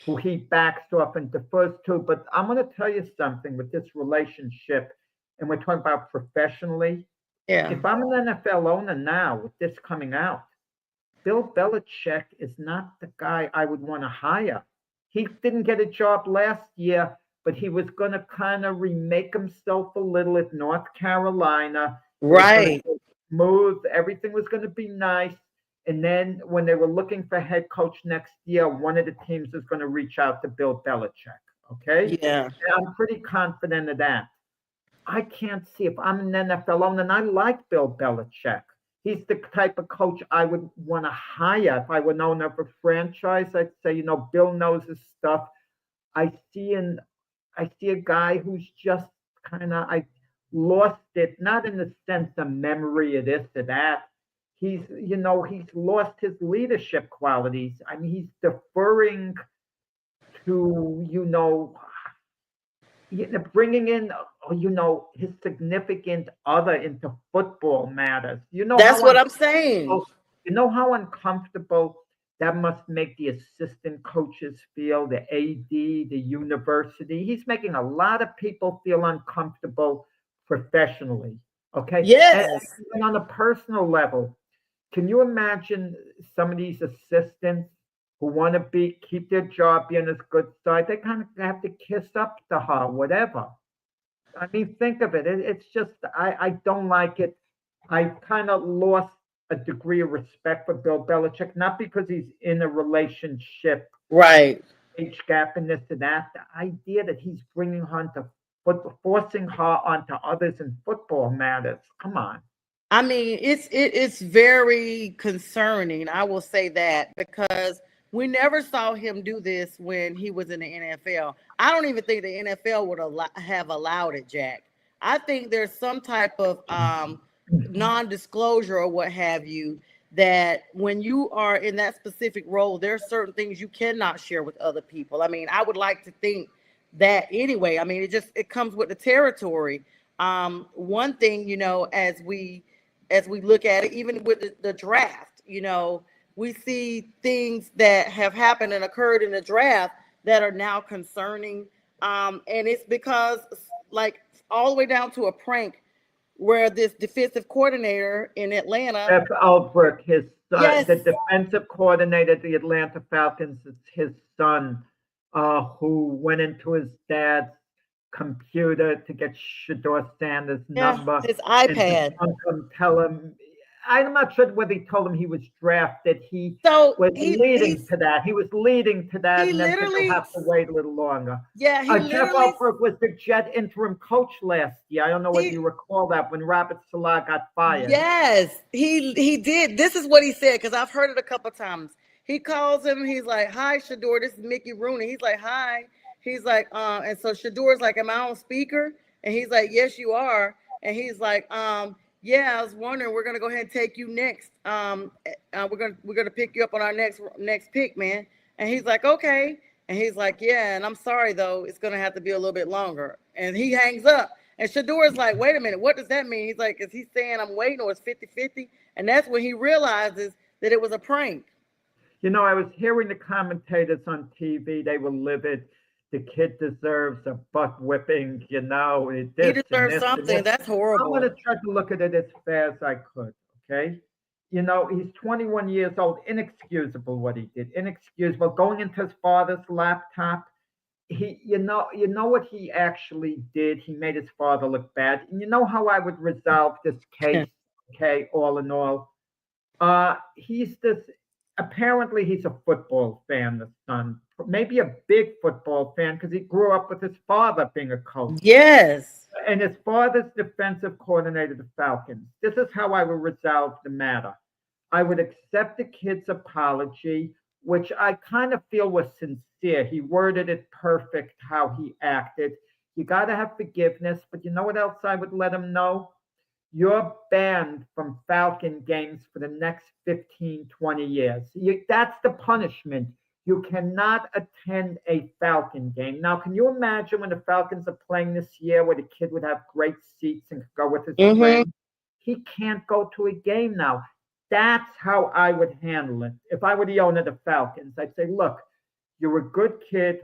who he backs off and defers to. But I'm going to tell you something with this relationship, and we're talking about professionally. Yeah. If I'm an NFL owner now with this coming out, Bill Belichick is not the guy I would want to hire. He didn't get a job last year, but he was going to kind of remake himself a little at North Carolina. Right. Smooth. Everything was going to be nice. And then when they were looking for head coach next year, one of the teams is going to reach out to Bill Belichick. Okay? Yeah. And I'm pretty confident of that. I can't see if I'm an NFL owner, and I like Bill Belichick. He's the type of coach I would want to hire if I were owner of a franchise. I'd say, Bill knows his stuff. I see I see a guy who's just I lost it, not in the sense of memory of this or that. He's lost his leadership qualities. I mean, he's deferring to, bringing in, his significant other into football matters. That's what I'm saying. You know how uncomfortable that must make the assistant coaches feel, the AD, the university. He's making a lot of people feel uncomfortable professionally. Okay. Yes. And on a personal level, can you imagine some of these assistants who want to keep their job being as good side? They kind of have to kiss up to her, whatever. I mean, think of it. It's just, I don't like it. I kind of lost a degree of respect for Bill Belichick, not because he's in a relationship, right, age gap and this and that. The idea that he's bringing her forcing her onto others in football matters. Come on. I mean, it's very concerning. I will say that, because we never saw him do this when he was in the NFL. I don't even think the NFL would have allowed it, Jack. I think there's some type of non-disclosure or what have you, that when you are in that specific role, there are certain things you cannot share with other people. I mean, I would like to think that anyway. I mean, it comes with the territory. One thing, as we look at it, even with the draft, we see things that have happened and occurred in the draft that are now concerning. And it's because, like, all the way down to a prank where this defensive coordinator in Atlanta, Jeff Albrecht, his son, yes, the defensive coordinator of the Atlanta Falcons, is his son, who went into his dad's computer to get Shedeur Sanders' number. His iPad. And tell him, I'm not sure whether he told him he was drafted. He was leading to that. He was leading to that, and then he'll have to wait a little longer. Yeah, Jeff Albrecht was the Jet interim coach last year. I don't know whether you recall that, when Robert Salah got fired. Yes, he did. This is what he said, because I've heard it a couple of times. He calls him. He's like, "Hi, Shedeur. This is Mickey Rooney." He's like, "Hi." He's like, and so Shadeur's like, "Am I on speaker?" And he's like, "Yes, you are." And he's like, "Yeah, I was wondering. We're gonna go ahead and take you next. We're gonna pick you up on our next pick, man." And he's like, "Okay." And he's like, "Yeah, and I'm sorry though, it's gonna have to be a little bit longer." And he hangs up. And Shadeur's like, "Wait a minute, what does that mean?" He's like, "Is he saying I'm waiting, or it's 50-50?" And that's when he realizes that it was a prank. I was hearing the commentators on TV. They were livid. The kid deserves a butt whipping, He deserves something. That's horrible. I'm going to try to look at it as fair as I could, okay? He's 21 years old. Inexcusable what he did. Inexcusable. Going into his father's laptop. You know what he actually did? He made his father look bad. And you know how I would resolve this case, okay, all in all? Apparently he's a football fan, the son. Maybe a big football fan, because he grew up with his father being a coach. Yes. And his father's defensive coordinator, the Falcons. This is how I would resolve the matter. I would accept the kid's apology, which I kind of feel was sincere. He worded it perfect how he acted. You got to have forgiveness, but you know what else I would let him know? You're banned from Falcon games for the next 15, 20 years. That's the punishment. You cannot attend a Falcon game. Now, can you imagine when the Falcons are playing this year, where the kid would have great seats and could go with his friends? He can't go to a game now. That's how I would handle it. If I were the owner of the Falcons, I'd say, look, you're a good kid.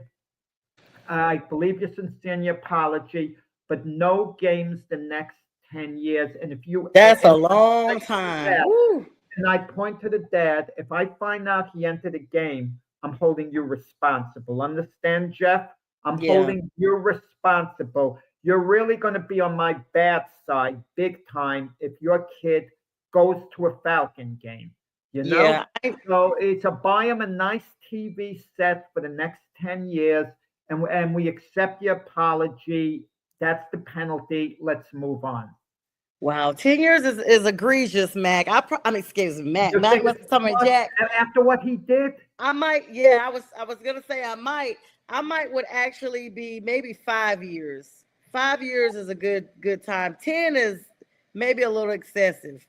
I believe you're sincere in your apology, but no games the next 10 years. And if you, that's a long time. And I point to the dad. If I find out he entered a game, I'm holding you responsible. Understand, Jeff? I'm holding you responsible. You're really going to be on my bad side big time if your kid goes to a Falcon game. So it's a buy him a nice TV set for the next 10 years, and we accept your apology. That's the penalty. Let's move on. Wow, 10 years is egregious, Mac. I mean, excuse me, Mac. You Mac think must it's be talking about Jack. after what he did? I might, yeah, I was gonna say I might would actually be maybe 5 years. 5 years is a good time. 10 is maybe a little excessive.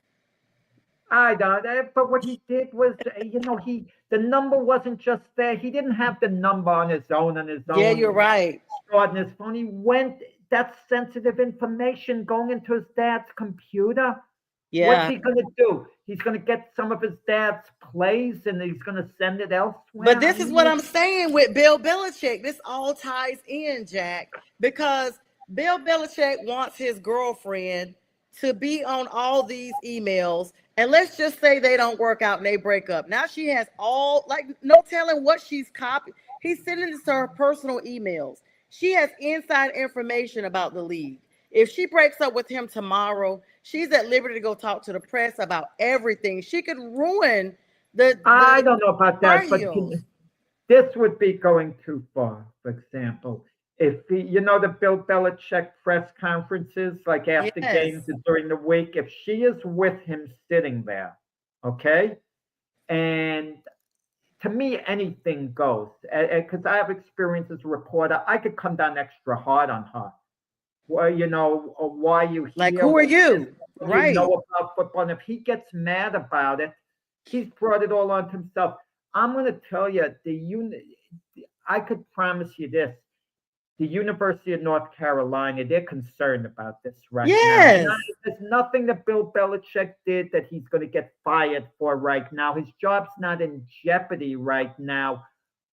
I don't. But what he did was, the number wasn't just there. He didn't have the number on his own, Yeah, you're right. stored in his phone. He went that sensitive information going into his dad's computer. What's Yeah. he going to do? He's going to get some of his dad's plays and he's going to send it elsewhere. But this is what I'm saying with Bill Belichick. This all ties in, Jack, because Bill Belichick wants his girlfriend to be on all these emails. And let's just say they don't work out and they break up. Now she has no telling what she's copied. He's sending this to her personal emails. She has inside information about the league. If she breaks up with him tomorrow, she's at liberty to go talk to the press about everything. She could ruin I the don't know about that, but heels. this would be going too far. For example, if the Bill Belichick press conferences, like after Yes. games and during the week, if she is with him sitting there, okay, and to me anything goes, because I have experience as a reporter, I could come down extra hard on her. Well, or why you here? Like, who are you? What do Right. you know about football? And if he gets mad about it, he's brought it all onto himself. I'm going to tell you, I could promise you this. The University of North Carolina, they're concerned about this right Yes. now. There's nothing that Bill Belichick did that he's going to get fired for right now. His job's not in jeopardy right now.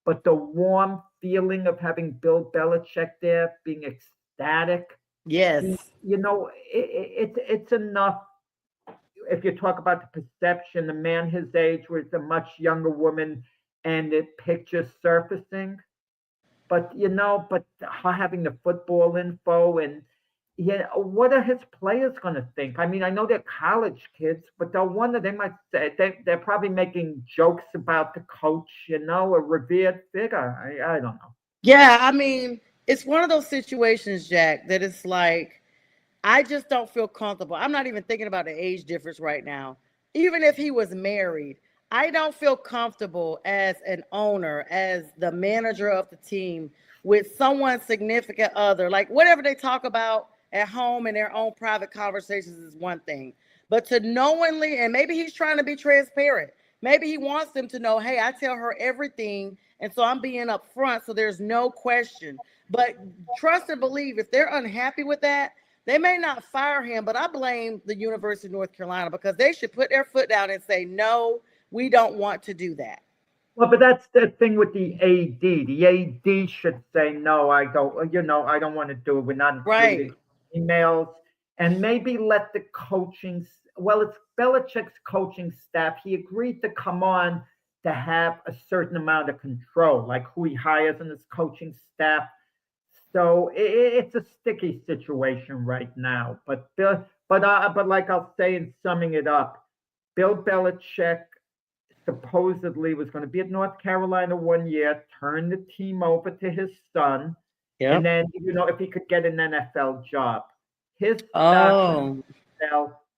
But the warm feeling of having Bill Belichick there, being ecstatic, Yes. it's enough. If you talk about the perception, the man his age with a much younger woman and the picture surfacing. But having the football info and what are his players going to think? I mean, I know they're college kids, but they'll wonder. They might say they're probably making jokes about the coach, a revered figure. I don't know. Yeah, I mean, it's one of those situations, Jack, that it's like, I just don't feel comfortable. I'm not even thinking about the age difference right now. Even if he was married, I don't feel comfortable as an owner, as the manager of the team, with someone's significant other. Like, whatever they talk about at home in their own private conversations is one thing. But to knowingly, and maybe he's trying to be transparent. Maybe he wants them to know, hey, I tell her everything. And so I'm being upfront. So there's no question. But trust and believe, if they're unhappy with that, they may not fire him. But I blame the University of North Carolina, because they should put their foot down and say, no, we don't want to do that. Well, but that's the thing with the AD. The AD should say, no, I don't want to do it. We're not including emails. And maybe let the it's Belichick's coaching staff. He agreed to come on to have a certain amount of control, like who he hires in his coaching staff. So it's a sticky situation right now. But like I'll say in summing it up, Bill Belichick supposedly was going to be at North Carolina 1 year, turn the team over to his son, and then if he could get an NFL job, his stock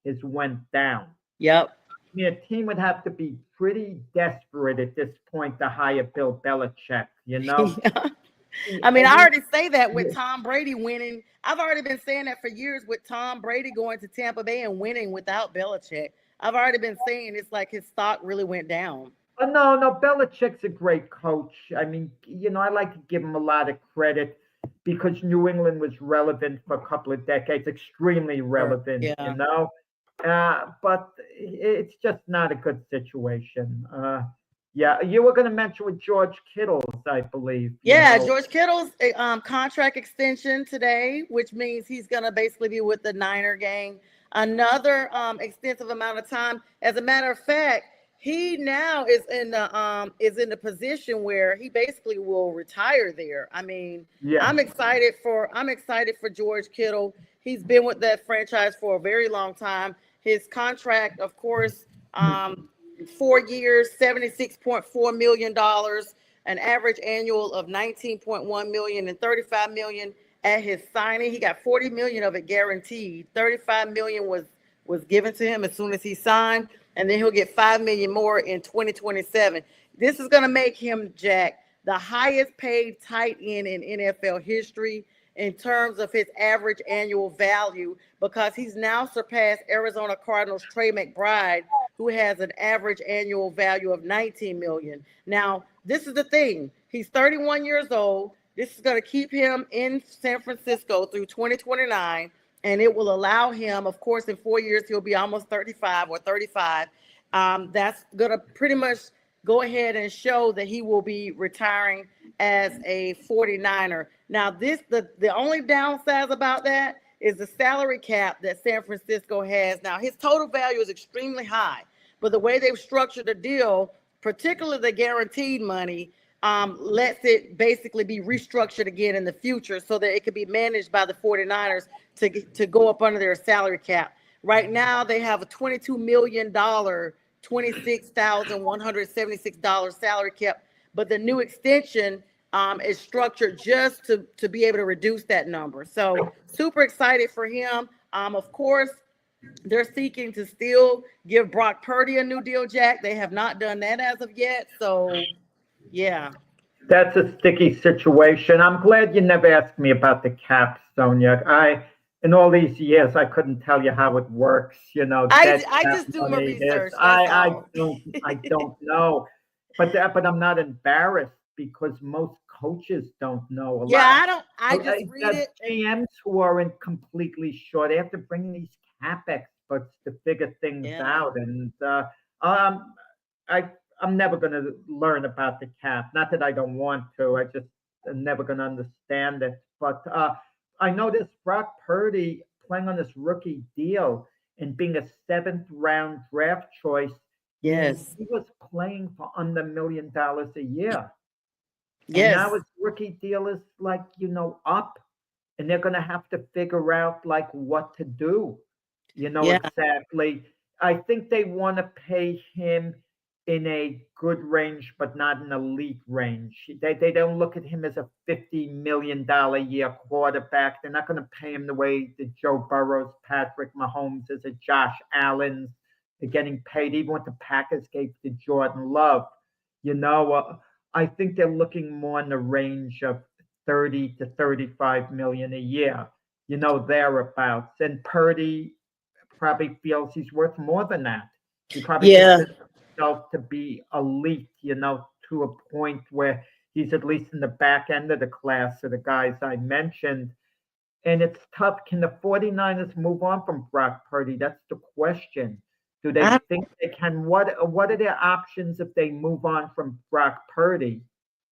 has went down. Yep. I mean, a team would have to be pretty desperate at this point to hire Bill Belichick. I mean, I already say that with Tom Brady winning. I've already been saying that for years with Tom Brady going to Tampa Bay and winning without Belichick. I've already been saying it's like his stock really went down. Oh, no, Belichick's a great coach. I mean, I like to give him a lot of credit because New England was relevant for a couple of decades, extremely relevant, but it's just not a good situation. You were going to mention with George Kittle's, I believe. George Kittle's contract extension today, which means he's going to basically be with the Niner gang another extensive amount of time. As a matter of fact, he now is in the position where he basically will retire there. I mean, I'm excited for George Kittle. He's been with that franchise for a very long time. His contract, of course, 4 years, $76.4 million, an average annual of $19.1 million and $35 million at his signing. He got 40 million of it guaranteed. 35 million was given to him as soon as he signed, and then he'll get 5 million more in 2027. This is going to make him, Jack, the highest paid tight end in NFL history in terms of his average annual value, because he's now surpassed Arizona Cardinals Trey McBride, who has an average annual value of 19 million. Now, this is the thing. He's 31 years old. This is going to keep him in San Francisco through 2029, and it will allow him, of course, in 4 years, he'll be almost 35 or 35. That's going to pretty much go ahead and show that he will be retiring as a 49er. Now, the only downside about that is the salary cap that San Francisco has. Now, his total value is extremely high, but the way they've structured the deal, particularly the guaranteed money, lets it basically be restructured again in the future so that it could be managed by the 49ers to go up under their salary cap. Right now, they have a $22 million, $26,176 salary cap, but the new extension is structured just to be able to reduce that number. So super excited for him. Of course, they're seeking to still give Brock Purdy a new deal, Jack. They have not done that as of yet. So, yeah. That's a sticky situation. I'm glad you never asked me about the cap, Sonja. In all these years, I couldn't tell you how it works. You know, I just do my research. I don't know, but I'm not embarrassed because most coaches don't know a lot. Yeah, I just read it. GMs who aren't completely sure, they have to bring these cap experts to figure things out, and I'm never going to learn about the cap. Not that I don't want to. I'm never going to understand it. But I noticed Brock Purdy playing on this rookie deal and being a 7th-round draft choice. Yes. He was playing for under $1 million a year. Yes. And now his rookie deal is up, and they're going to have to figure out what to do. Exactly. I think they want to pay him in a good range, but not an elite range. They don't look at him as a $50 million a year quarterback. They're not going to pay him the way the Joe Burrows, Patrick Mahomes, as a Josh Allen. They're getting paid even what the Packers gave to Jordan Love. I think they're looking more in the range of 30 to 35 million a year, thereabouts. And Purdy probably feels he's worth more than that. He probably considers himself to be elite, to a point where he's at least in the back end of the class of the guys I mentioned. And it's tough. Can the 49ers move on from Brock Purdy? That's the question. Do they think they can? What are their options if they move on from Brock Purdy?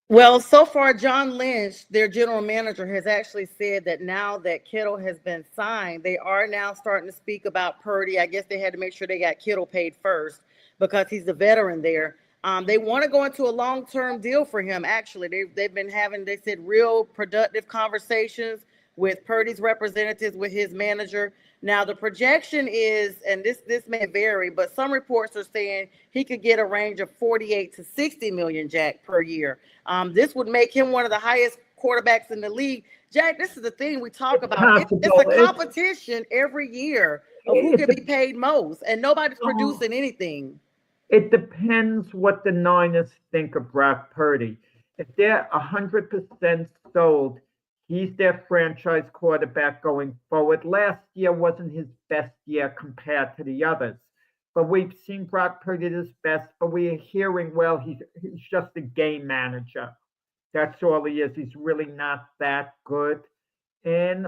Well, so far, John Lynch, their general manager, has actually said that now that Kittle has been signed, they are now starting to speak about Purdy. I guess they had to make sure they got Kittle paid first because he's the veteran there. They want to go into a long-term deal for him, actually. They've been having, they said, real productive conversations with Purdy's representatives, with his manager. Now, the projection is, and this may vary, but some reports are saying he could get a range of 48 to 60 million, Jack, per year. This would make him one of the highest quarterbacks in the league. Jack, this is the thing we talk about. It's a competition every year of who can be paid most, and nobody's producing anything. It depends what the Niners think of Brock Purdy. If they're 100% sold, he's their franchise quarterback going forward. Last year wasn't his best year compared to the others. But we've seen Brock Purdy at his best, but we're hearing, well, he's just a game manager. That's all he is. He's really not that good. And,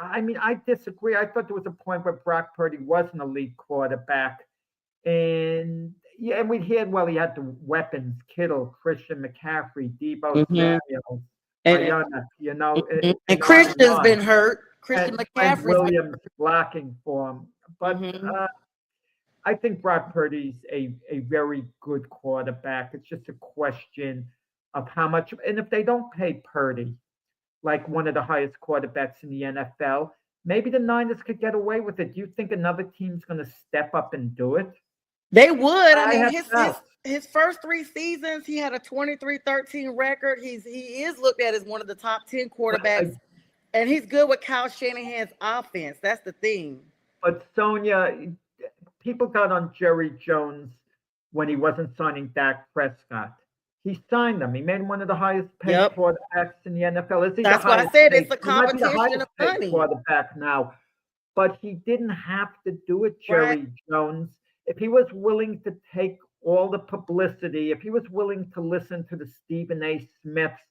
I disagree. I thought there was a point where Brock Purdy was an elite quarterback. And we heard, he had the weapons, Kittle, Christian McCaffrey, Deebo Samuel. And Christian's been hurt. Christian McCaffrey's Williams blocking for him. But I think Brock Purdy's a very good quarterback. It's just a question of how much. And if they don't pay Purdy like one of the highest quarterbacks in the NFL, maybe the Niners could get away with it. Do you think another team's going to step up and do it? They would. His first 3 seasons, he had a 23-13 record. He is looked at as one of the top 10 quarterbacks And he's good with Kyle Shanahan's offense. That's the thing. But Sonia, people got on Jerry Jones when he wasn't signing Dak Prescott. He signed him. He made him one of the highest paid Yep. quarterbacks in the NFL. Is he the That's why I highest said paid? it's a He might be the competition highest of paid money. quarterback now, but he didn't have to do it, Right. Jerry Jones. If he was willing to take all the publicity, if he was willing to listen to the Stephen A. Smiths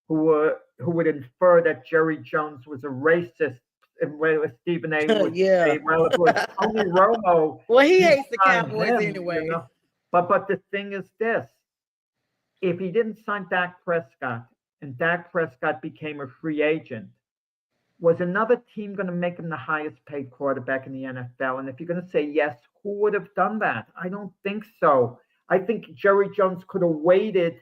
who would infer that Jerry Jones was a racist, and where Stephen A. would Yeah. say, well, if it was Tony Romo, Well, he he'd hates the sign Cowboys him, anyway. But the thing is this: if he didn't sign Dak Prescott and Dak Prescott became a free agent, was another team going to make him the highest paid quarterback in the NFL? And if you're going to say yes, who would have done that? I don't think so. I think Jerry Jones could have waited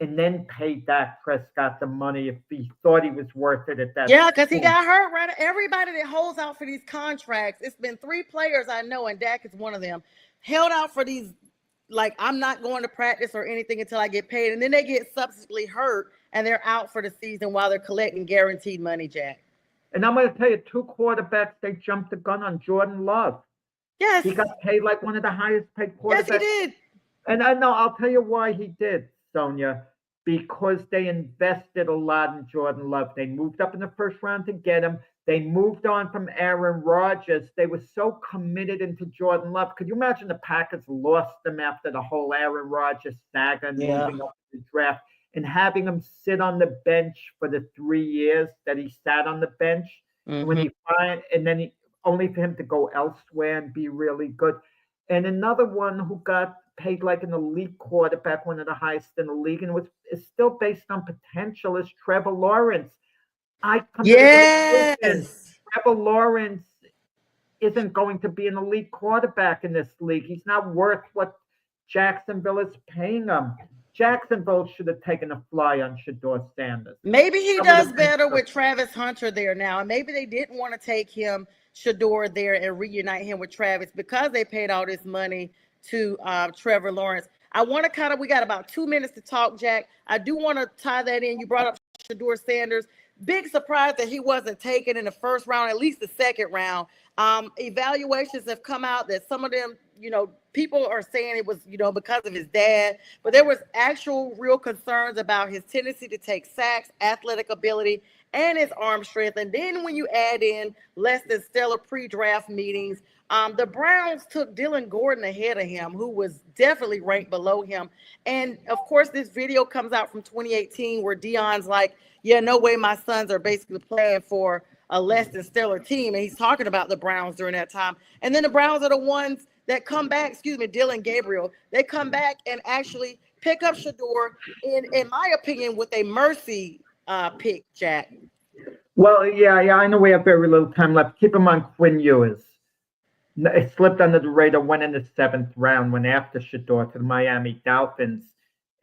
and then paid Dak Prescott the money if he thought he was worth it at that Yeah, because he point. got hurt, right? Everybody that holds out for these contracts, it's been 3 players I know, and Dak is one of them, held out for these, like, I'm not going to practice or anything until I get paid. And then they get subsequently hurt, and they're out for the season while they're collecting guaranteed money, Jack. And I'm going to tell you, 2 quarterbacks, they jumped the gun on Jordan Love. Yes. He got paid like one of the highest paid quarterbacks. Yes, he did. And I know, I'll tell you why he did, Sonia, because they invested a lot in Jordan Love. They moved up in the first round to get him. They moved on from Aaron Rodgers. They were so committed into Jordan Love. Could you imagine the Packers lost him after the whole Aaron Rodgers saga and moving up to the draft and having him sit on the bench for the 3 years that he sat on the bench? When he and then only for him to go elsewhere and be really good. And another one who got paid like an elite quarterback, one of the highest in the league, and is still based on potential, is Trevor Lawrence. Yes. Trevor Lawrence isn't going to be an elite quarterback in this league. He's not worth what Jacksonville is paying him. Jacksonville should have taken a fly on Shedeur Sanders. Maybe he does better with Travis Hunter there now. And maybe they didn't want to take him, Shedeur, there and reunite him with Travis because they paid all this money to Trevor Lawrence. I want to we got about 2 minutes to talk, Jack. I do want to tie that in. You brought up Shedeur Sanders. Big surprise that he wasn't taken in the first round, at least the second round. Evaluations have come out that some of them, people are saying it was, because of his dad, but there was actual real concerns about his tendency to take sacks, athletic ability, and his arm strength. And then when you add in less than stellar pre-draft meetings, the Browns took Dylan Gordon ahead of him, who was definitely ranked below him. And of course, this video comes out from 2018 where Deion's like, yeah, no way my sons are basically playing for a less than stellar team. And he's talking about the Browns during that time. And then the Browns are the ones that come back, Dylan Gabriel, they come back and actually pick up Shedeur, in my opinion, with a mercy pick, Jack. Well, yeah, I know we have very little time left. Keep him on Quinn Ewers. It slipped under the radar, went in the 7th round, went after Shedeur to the Miami Dolphins.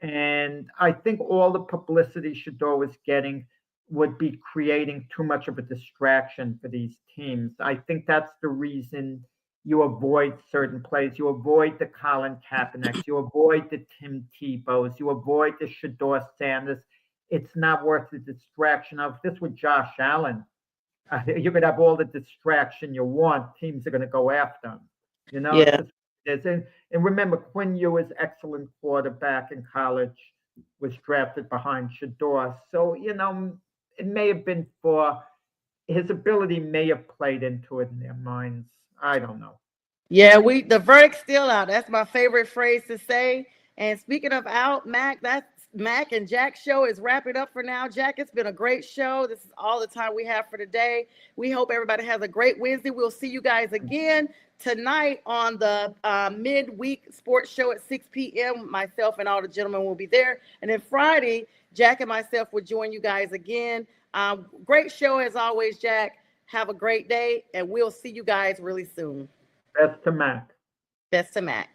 And I think all the publicity Shedeur was getting would be creating too much of a distraction for these teams. I think that's the reason you avoid certain plays. You avoid the Colin Kaepernicks. You avoid the Tim Tebows. You avoid the Shedeur Sanders. It's not worth the distraction of. This with Josh Allen, you could have all the distraction you want. Teams are going to go after him. Yeah. And remember, Quinn Ewers, excellent quarterback in college, was drafted behind Shedeur. So, it may have been for his ability, may have played into it in their minds. I don't know. Yeah, the verdict's still out. That's my favorite phrase to say. And speaking of out, Mac, that's Mac and Jack's show is wrapping up for now. Jack, it's been a great show. This is all the time we have for today. We hope everybody has a great Wednesday. We'll see you guys again tonight on the midweek sports show at 6 p.m. Myself and all the gentlemen will be there. And then Friday, Jack and myself will join you guys again. Great show as always, Jack. Have a great day, and we'll see you guys really soon. Best to Mac. Best to Mac.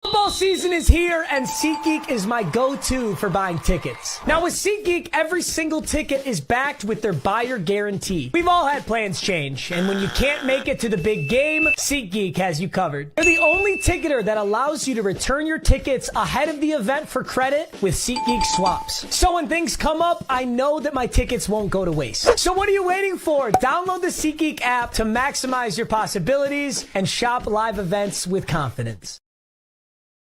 Football season is here, and SeatGeek is my go-to for buying tickets. Now, with SeatGeek, every single ticket is backed with their buyer guarantee. We've all had plans change, and when you can't make it to the big game, SeatGeek has you covered. They're the only ticketer that allows you to return your tickets ahead of the event for credit with SeatGeek swaps. So when things come up, I know that my tickets won't go to waste. So what are you waiting for? Download the SeatGeek app to maximize your possibilities and shop live events with confidence.